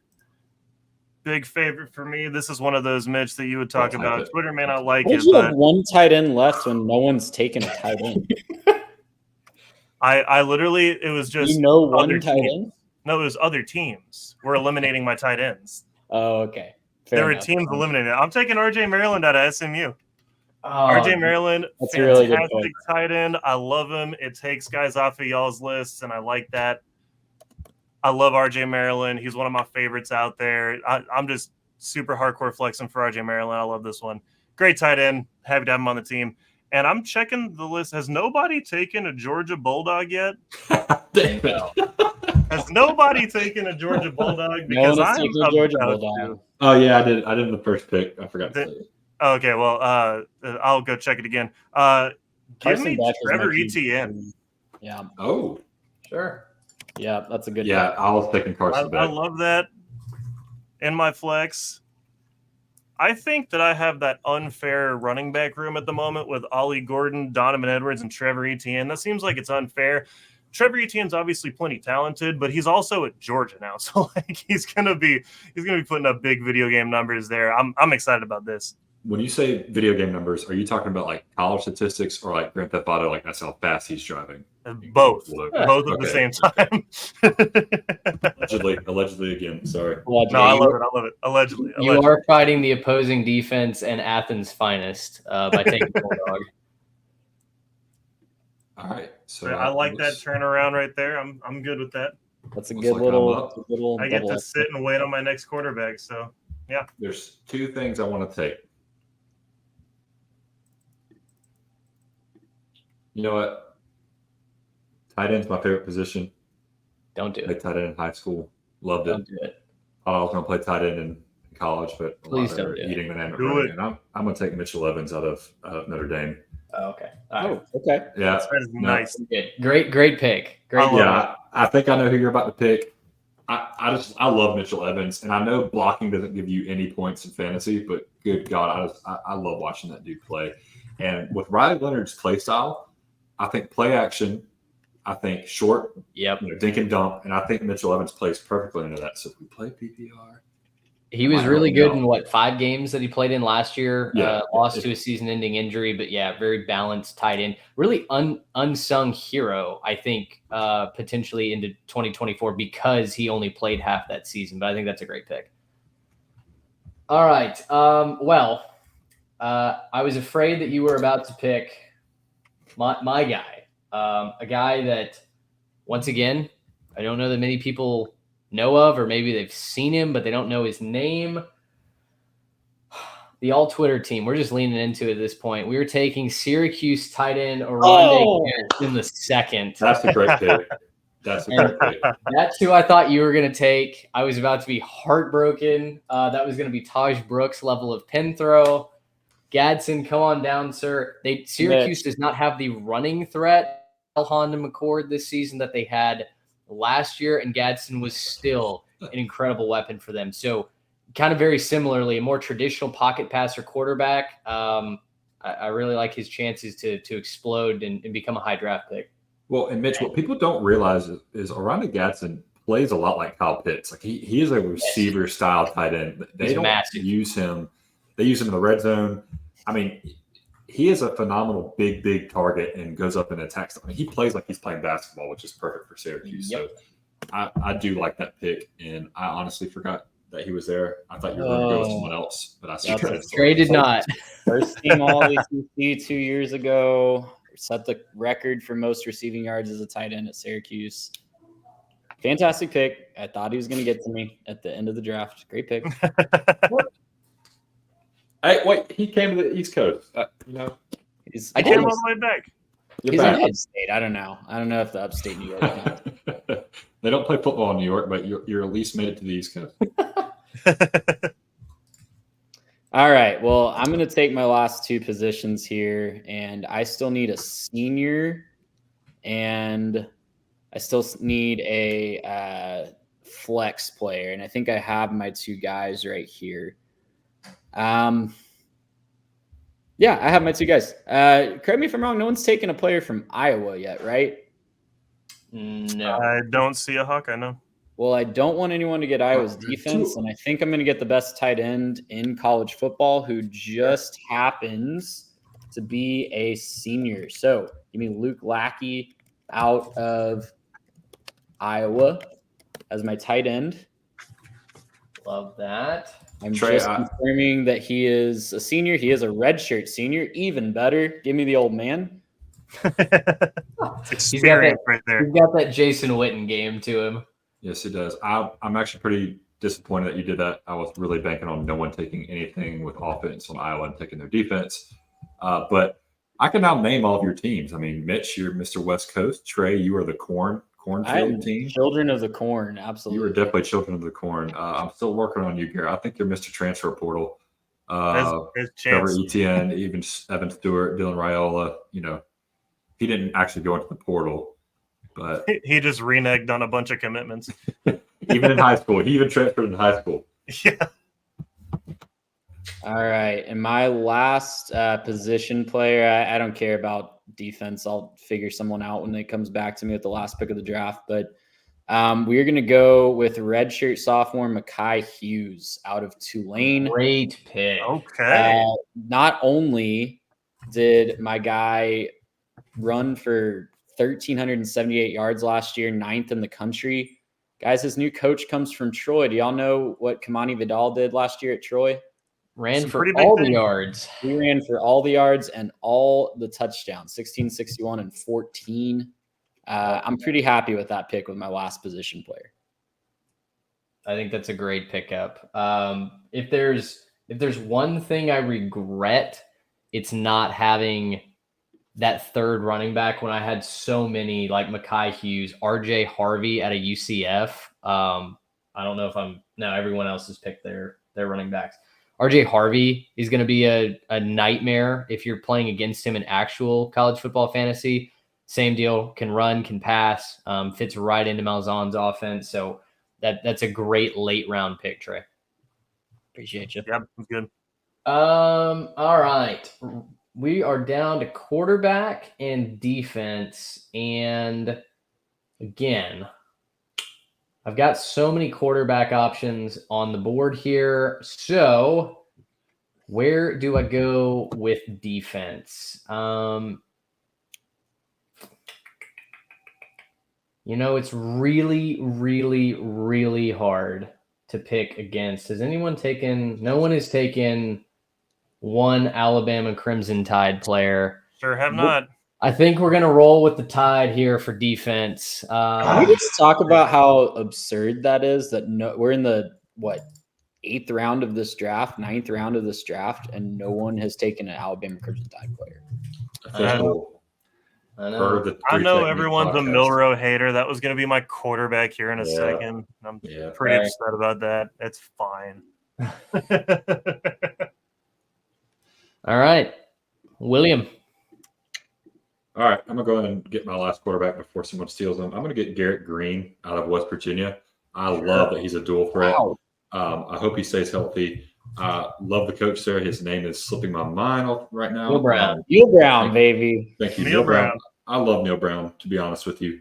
Big favorite for me. This is one of those, Mitch, that you would talk about. Twitter may not like it, you but have 1 tight end left when no one's taken a tight end. I literally, it was just 1 tight end. No, it was other teams were eliminating my tight ends. Oh, okay. There were teams eliminating it. I'm taking RJ Maryland out of SMU. RJ Maryland, that's a really good fantastic tight end. I love him. It takes guys off of y'all's lists, and I like that. I love RJ Maryland. He's one of my favorites out there. I'm just super hardcore flexing for RJ Maryland. I love this one. great tight end. Happy to have him on the team. And I'm checking the list. Has nobody taken a Georgia Bulldog yet? Damn it. Has nobody taken a Georgia Bulldog? No Because one has I'm taken a Georgia about Bulldog. to. Oh yeah, I did. I did in the first pick. I forgot to say it. Okay, well, I'll go check it again. Give Carson me Beck is Trevor my Etienne. Yeah, Oh Sure. yeah, that's a good yeah, pick. I was thinking Carson I Beck. love that in my flex. I think that I have that unfair running back room at the moment with Ollie Gordon, Donovan Edwards, and Trevor Etienne. That seems like it's unfair. Trevor Etienne's obviously plenty talented, but he's also at Georgia now, so like he's gonna be putting up big video game numbers there. I'm excited about this. When you say video game numbers, are you talking about like college statistics or like Grand Theft Auto? Like that's how fast he's driving. Both Okay. at the same time. Allegedly again. Sorry. Well, No, I love it. Allegedly. You are fighting the opposing defense and Athens' finest by taking Bulldog. All right. So I like that turnaround right there. I'm good with that. That's a Looks good like little, I'm up. little. I get double to X. sit and wait on my next quarterback. So There's two things I want to take. You know what? Tight end's my favorite position. Don't do Played it. tight end in high school. Loved it. Don't do it. I was going to play tight end in college, but a lot Please of don't them are do it. eating the name of Do running. it. And I'm going to take Mitchell Evans out of Notre Dame. Oh, okay. All right. Oh, okay. Yeah. that is nice. Good. Great pick. Great. I love Yeah. I think I know who you're about to pick. I love Mitchell Evans, and I know blocking doesn't give you any points in fantasy, but good God, I love watching that dude play. And with Riley Leonard's play style, I think play action, I think short, Yep. dink and dump, and I think Mitchell Evans plays perfectly into that. So if we play PPR, He was I really don't good know. in 5 games that he played in last year. Yeah. Lost to a season-ending injury, but yeah, very balanced tight end. Really unsung hero, I think, potentially into 2024 because he only played half that season. But I think that's a great pick. All right. I was afraid that you were about to pick my guy, a guy that, once again, I don't know that many people know of, or maybe they've seen him, but they don't know his name. The all Twitter team, we're just leaning into it at this point. We were taking Syracuse tight end Oronde in the second. that's a great pick. That's a great pick. That's who I thought you were going to take. I was about to be heartbroken. That was going to be Taj Brooks' level of pin throw. Gadsden, come on down, sir. Syracuse does not have the running threat, Honda McCord, this season that they had last year, and Gadsden was still an incredible weapon for them. So kind of very similarly, a more traditional pocket passer quarterback. I really like his chances to explode and become a high draft pick. Well, and Mitch, what people don't realize is Oronde Gadsden plays a lot like Kyle Pitts. Like he is a receiver style tight end. They He's don't massive. use him. They use him in the red zone. I mean, he is a phenomenal big target and goes up and attacks. I mean, he plays like he's playing basketball, which is perfect for Syracuse. Yep. So I do like that pick, and I honestly forgot that he was there. I thought you were going to go with someone else, but I see Trey did not. First team All ACC 2 years ago. Set the record for most receiving yards as a tight end at Syracuse. Fantastic pick. I thought he was going to get to me at the end of the draft. Great pick. Hey, wait, he came to the East Coast. I I came did. all the way back. You're He's back. in upstate. I don't know. I don't know if the upstate New York. They don't play football in New York, but you're at least made it to the East Coast. All right. Well, I'm going to take my last 2 positions here, and I still need a senior, and I still need a flex player, and I think I have my 2 guys right here. Yeah, I have my 2 guys. Correct me if I'm wrong. No one's taken a player from Iowa yet, right? No. I don't see a Hawkeye, no. Well, I don't want anyone to get Iowa's defense, and I think I'm going to get the best tight end in college football who just happens to be a senior. So give me Luke Lackey out of Iowa as my tight end. Love that. I'm Trey, just confirming that he is a senior. He is a redshirt senior. Even better. Give me the old man. It's experience right there. He's got that Jason Witten game to him. Yes, he does. I'm actually disappointed that you did that. I was really banking on no one taking anything with offense on Iowa and taking their defense. But I can now name all of your teams. I mean, Mitch, you're Mr. West Coast. Trey, you are the cornfield team. Children of the corn, absolutely. You are definitely children of the corn. I'm still working on you, Garrett. I think you're Mr. Transfer Portal. Trevor Etienne, even Evan Stewart, Dylan Raiola. You know, he didn't actually go into the portal, but he just reneged on a bunch of commitments. Even in high school, he even transferred in high school. Yeah. All right, and my last position player, I don't care about defense. I'll figure someone out when it comes back to me with the last pick of the draft. But we're going to go with redshirt sophomore Mekhi Hughes out of Tulane. Great pick. Okay. Not only did my guy run for 1,378 yards last year, 9th in the country. Guys, his new coach comes from Troy. Do y'all know what Kamani Vidal did last year at Troy? Ran for all the yards. He ran for all the yards and all the touchdowns, 16, 61, and 14. I'm pretty happy with that pick with my last position player. I think that's a great pickup. If there's one thing I regret, it's not having that third running back when I had so many like Mekhi Hughes, RJ Harvey at a UCF. I don't know if everyone else has picked their running backs. RJ Harvey is going to be a nightmare if you're playing against him in actual college football fantasy. Same deal, can run, can pass, fits right into Malzahn's offense. So that's a great late round pick, Trey. Appreciate you. Yep, good. All right. We are down to quarterback and defense. And again, I've got so many quarterback options on the board here. So where do I go with defense? It's really, really, really hard to pick against. Has anyone taken – no one has taken one Alabama Crimson Tide player. Sure have not. I think we're going to roll with the Tide here for defense. Can we just talk about how absurd that is that we're in the, 8th round of this draft, 9th round of this draft, and no one has taken an Alabama Crimson Tide player. I know everyone's a Milroe hater. That was going to be my quarterback here in a second. I'm pretty upset about that. It's fine. All right. William. All right. I'm going to go ahead and get my last quarterback before someone steals him. I'm going to get Garrett Green out of West Virginia. I love that he's a dual threat. Wow. I hope he stays healthy. Love the coach there. His name is slipping my mind right now. Neil Brown. Neil Brown, baby. Thank you, Neil Brown. I love Neil Brown, to be honest with you.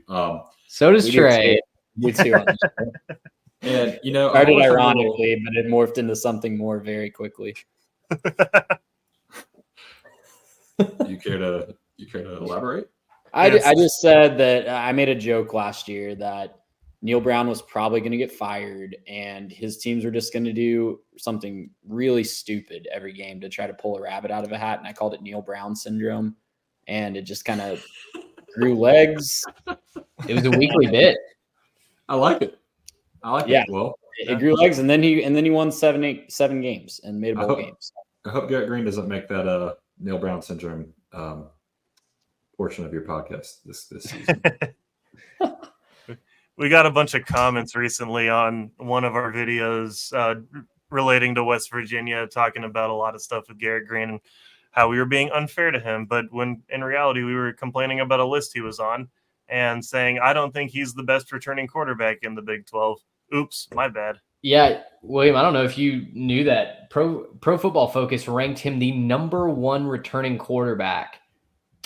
So does Trey. You too. And, started ironically, but it morphed into something more very quickly. You care to elaborate? I just said that I made a joke last year that Neil Brown was probably going to get fired and his teams were just going to do something really stupid every game to try to pull a rabbit out of a hat. And I called it Neil Brown syndrome. And it just kind of grew legs. It was a weekly bit. I like it. It. Well, it grew legs, and then he won 7 games and made a bowl games. I hope Garrett Green doesn't make that Neil Brown syndrome portion of your podcast this season. We got a bunch of comments recently on one of our videos relating to West Virginia, talking about a lot of stuff with Garrett Green and how we were being unfair to him. But when in reality, we were complaining about a list he was on and saying, I don't think he's the best returning quarterback in the Big 12. Oops, my bad. Yeah, William, I don't know if you knew that. Pro Football Focus ranked him the #1 returning quarterback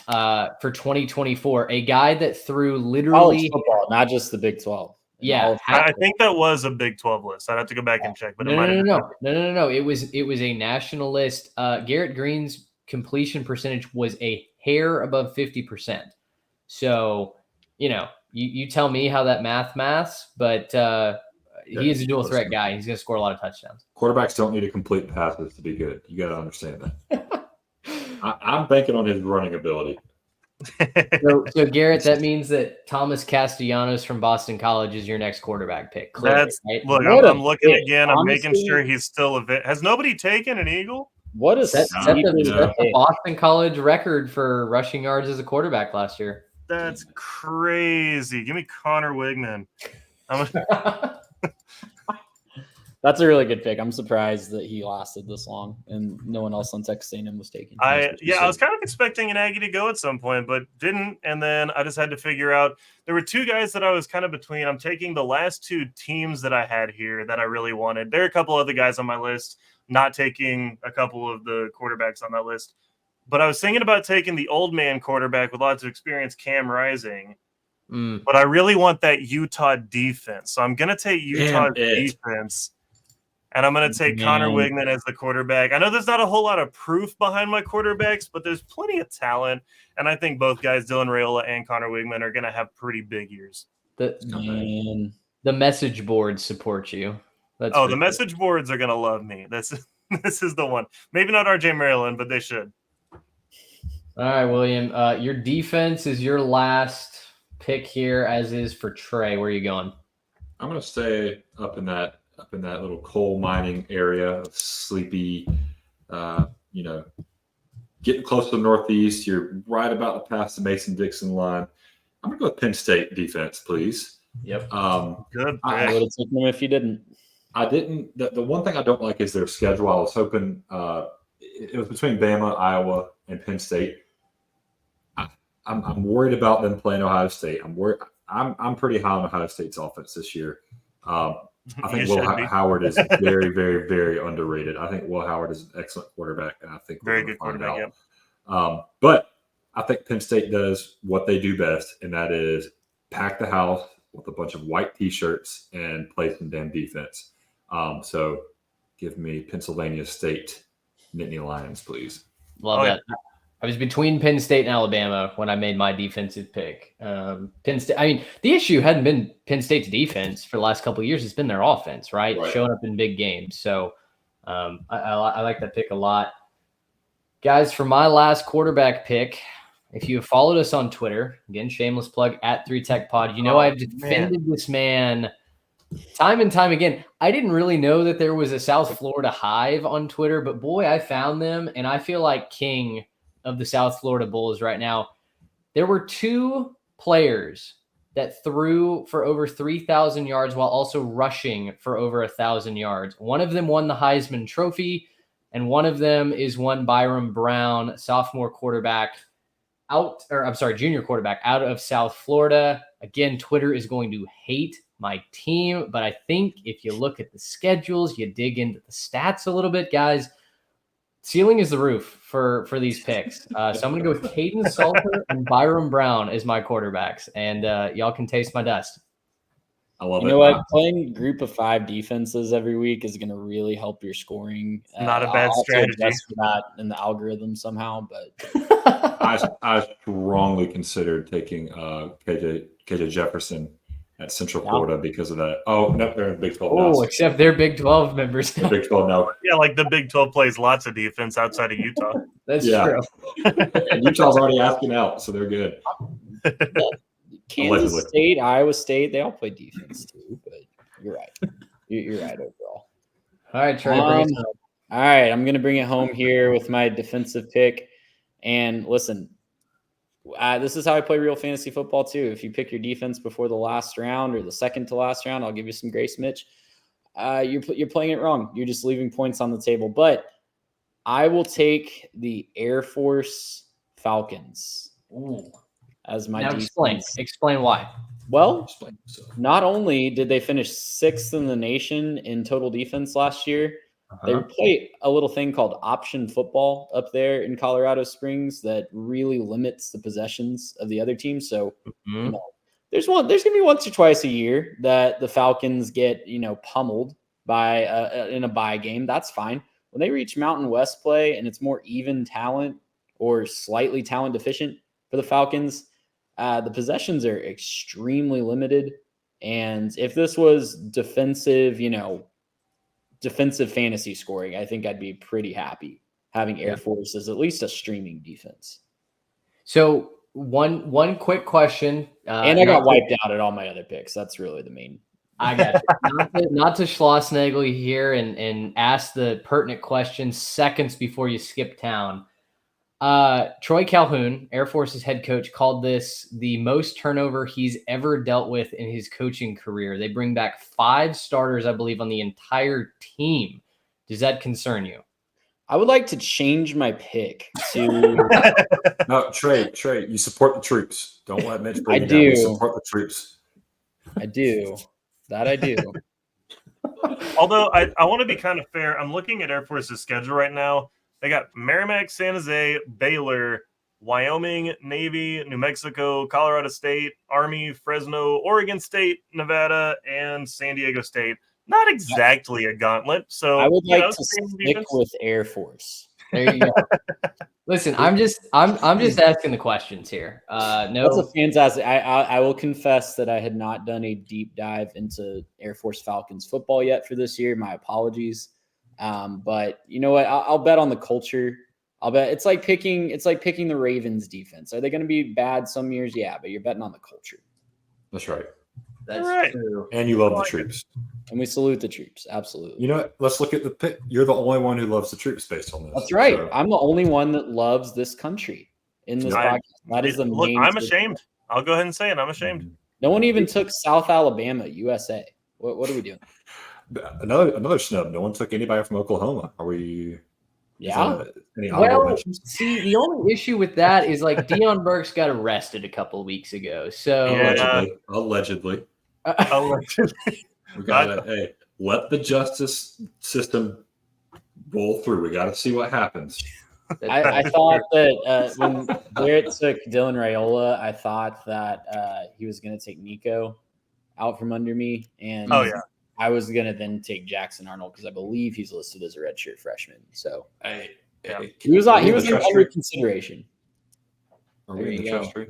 for 2024. A guy that threw literally football, not just the Big 12. Yeah, I think that was a Big 12 list. I'd have to go back and check. But no. It was a national list. Garrett Green's completion percentage was a hair above 50%. So, you tell me how that maths, but he is a dual threat guy. He's going to score a lot of touchdowns. Quarterbacks don't need to complete passes to be good. You got to understand that. I'm banking on his running ability. So Garrett, that means that Thomas Castellanos from Boston College is your next quarterback pick. Clearly, That's right? look. What I'm a looking pick. again. I'm making Honestly, sure he's still has nobody taken an Eagle? What a Set sleeper the pick. Boston College record for rushing yards as a quarterback last year. That's crazy. Give me Connor Wigman. That's a really good pick. I'm surprised that he lasted this long and no one else on Texas A&M was taken. I was kind of expecting an Aggie to go at some point, but didn't. And then I just had to figure out there were two guys that I was kind of between. I'm taking the last two teams that I had here that I really wanted. There are a couple other guys on my list, not taking a couple of the quarterbacks on that list. But I was thinking about taking the old man quarterback with lots of experience, Cam Rising. But I really want that Utah defense. So I'm going to take Utah defense. And I'm going to take Connor Wigman as the quarterback. I know there's not a whole lot of proof behind my quarterbacks, but there's plenty of talent. And I think both guys, Dylan Raiola and Connor Wigman, are going to have pretty big years. The message boards support you. The message boards are going to love me. This is the one. Maybe not RJ Maryland, but they should. All right, William. Your defense is your last pick here, as is for Trey. Where are you going? I'm going to stay up in that little coal mining area of sleepy, getting close to the Northeast. You're right about to pass the Mason-Dixon line. I'm going to go with Penn State defense, please. Yep. Good. I would have taken them if you didn't. I didn't. The one thing I don't like is their schedule. I was hoping it was between Bama, Iowa, and Penn State. I'm worried about them playing Ohio State. I'm worried. I'm pretty high on Ohio State's offense this year. I think Will Howard is very, very, very underrated. I think Will Howard is an excellent quarterback, and I think very good quarterback. Yeah. But I think Penn State does what they do best, and that is pack the house with a bunch of white T-shirts and play some damn defense. So give me Pennsylvania State Nittany Lions, please. Love that. I was between Penn State and Alabama when I made my defensive pick. Penn State. I mean, the issue hadn't been Penn State's defense for the last couple of years. It's been their offense, right? Showing up in big games. So I like that pick a lot. Guys, for my last quarterback pick, if you have followed us on Twitter, again, shameless plug, @3TechPod, you know I've defended this man time and time again. I didn't really know that there was a South Florida hive on Twitter, but boy, I found them, and I feel like king of the South Florida Bulls right now. There were two players that threw for over 3,000 yards while also rushing for over 1,000 yards. One of them won the Heisman Trophy, and one of them is one Byron Brown, junior quarterback out of South Florida. Again, Twitter is going to hate my team, but I think if you look at the schedules, you dig into the stats a little bit, guys, ceiling is the roof for these picks. So I'm going to go with Caden Salter and Byron Brown as my quarterbacks, and y'all can taste my dust. I love it. You know what? Playing group of 5 defenses every week is going to really help your scoring. Not a bad strategy. For that in the algorithm somehow, but I strongly considered taking KJ Jefferson at Central Florida because of that. Oh, no, they're in Big 12 now. Oh, except they're Big 12 members. Big 12 now. Yeah, like the Big 12 plays lots of defense outside of Utah. That's true. And Utah's already asking out, so they're good. Kansas State, Iowa State, they all play defense too, but you're right. You're right overall. All right, Trey. All right, I'm going to bring it home here with my defensive pick. And listen, this is how I play real fantasy football too. If you pick your defense before the last round or the second to last round, I'll give you some grace, Mitch. You're playing it wrong. You're just leaving points on the table. But I will take the Air Force Falcons as my defense. Explain why. Well, not only did they finish 6th in the nation in total defense last year, they play a little thing called option football up there in Colorado Springs that really limits the possessions of the other team. So, there's going to be once or twice a year that the Falcons get, pummeled by in a bye game. That's fine. When they reach Mountain West play and it's more even talent or slightly talent deficient for the Falcons, the possessions are extremely limited. And if this was defensive fantasy scoring, I think I'd be pretty happy having Air Force as at least a streaming defense. So one quick question. And I got wiped out at all my other picks. That's really the main. I got you. Not to Schlossnagle you here and ask the pertinent questions seconds before you skip town. Troy Calhoun, Air Force's head coach, called this the most turnover he's ever dealt with in his coaching career. They bring back 5 starters, I believe, on the entire team. Does that concern you? I would like to change my pick to. No, Trey, you support the troops. Don't let Mitch bring I you down. You do. support the troops. I do. That I do. Although I want to be kind of fair, I'm looking at Air Force's schedule right now. They got Merrimack, San Jose, Baylor, Wyoming, Navy, New Mexico, Colorado State, Army, Fresno, Oregon State, Nevada, and San Diego State. Not exactly a gauntlet. So I would like to same stick defense. with Air Force. There you go. Listen, I'm just asking the questions here. That's a No, fantastic. I will confess that I had not done a deep dive into Air Force Falcons football yet for this year. My apologies. But you know what? I'll bet on the culture. I'll bet it's like picking the Ravens defense. Are they going to be bad some years? Yeah, but you're betting on the culture. That's right. that's Right. true. And you love the troops. And we salute the troops. Absolutely. You know what? Let's look at the pick. You're the only one who loves the troops based on this. That's right. So, I'm the only one that loves this country in this I- podcast. That is the Look, main. I'm ashamed. I'll go ahead and say it. I'm ashamed. No one even took South Alabama, USA. What are we doing? Another snub. No one took anybody from Oklahoma. Are we? Yeah. Any honorable Well, mentions? see, the only issue with that is like Deion Burks got arrested a couple of weeks ago. So Yeah. Allegedly. Allegedly. We gotta hey, let the justice system roll through. We gotta see what happens. I thought that when Garrett took Dylan Raiola, I thought that he was going to take Nico out from under me. And Oh, yeah. I was going to then take Jackson Arnold because I believe he's listed as a redshirt freshman. So Hey, Yeah. he was Are we in the under trust tree? consideration. Are There we in the you go. trust tree?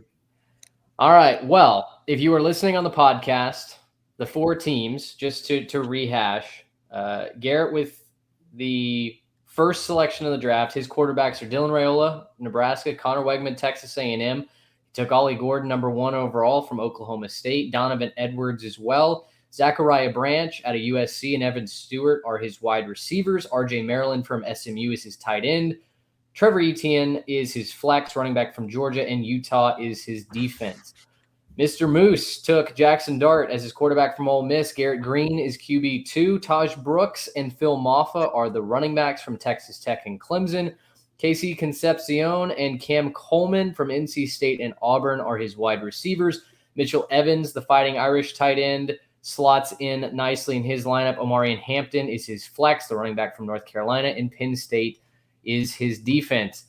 All right. Well, if you were listening on the podcast, the 4 teams, just to rehash, Garrett with the first selection of the draft, his quarterbacks are Dylan Raiola, Nebraska, Connor Wegman, Texas A&M. He took Ollie Gordon, number 1 overall from Oklahoma State, Donovan Edwards as well. Zachariah Branch out of USC and Evan Stewart are his wide receivers. RJ Maryland from SMU is his tight end. Trevor Etienne is his flex, running back from Georgia, and Utah is his defense. Mr. Moose took Jackson Dart as his quarterback from Ole Miss. Garrett Green is QB2. Taj Brooks and Phil Maffa are the running backs from Texas Tech and Clemson. Casey Concepcion and Cam Coleman from NC State and Auburn are his wide receivers. Mitchell Evans, the Fighting Irish tight end, slots in nicely in his lineup. Omarion Hampton is his flex, the running back from North Carolina, and Penn State is his defense.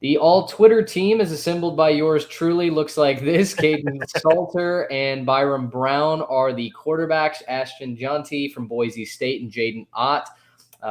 The all-Twitter team is assembled by yours truly. Looks like this. Caden Salter and Byram Brown are the quarterbacks. Ashton Jonty from Boise State and Jaden Ott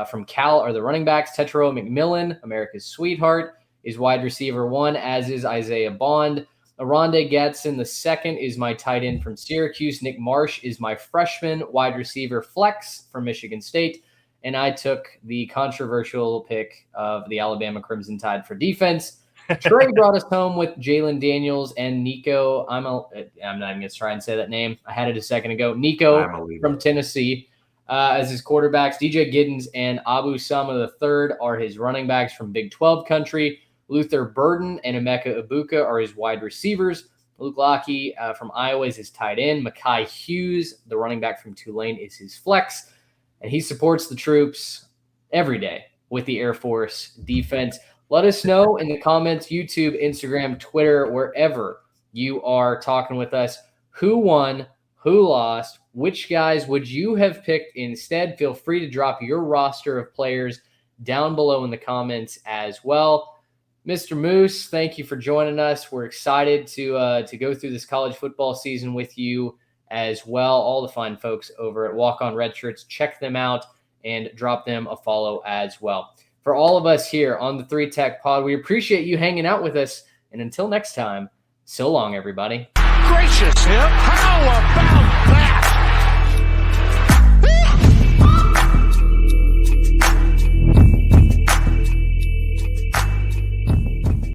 from Cal are the running backs. Tetro McMillan, America's sweetheart, is wide receiver 1, as is Isaiah Bond. Aronde Gadsden II is my tight end from Syracuse. Nick Marsh is my freshman wide receiver flex from Michigan State. And I took the controversial pick of the Alabama Crimson Tide for defense. Trey brought us home with Jalen Daniels and Nico. I'm not even going to try and say that name. I had it a second ago. Nico from Tennessee as his quarterbacks. DJ Giddens and Abu Sama III are his running backs from Big 12 country. Luther Burden and Emeka Ibuka are his wide receivers. Luke Lockie from Iowa is his tight end. Mekhi Hughes, the running back from Tulane, is his flex. And he supports the troops every day with the Air Force defense. Let us know in the comments, YouTube, Instagram, Twitter, wherever you are talking with us, who won, who lost, which guys would you have picked instead? Feel free to drop your roster of players down below in the comments as well. Mr. Moose, thank you for joining us. We're excited to go through this college football season with you as well. All the fine folks over at Walk On Red Shirts, check them out and drop them a follow as well. For all of us here on the 3 Tech Pod, we appreciate you hanging out with us. And until next time, so long, everybody. Gracious him. How about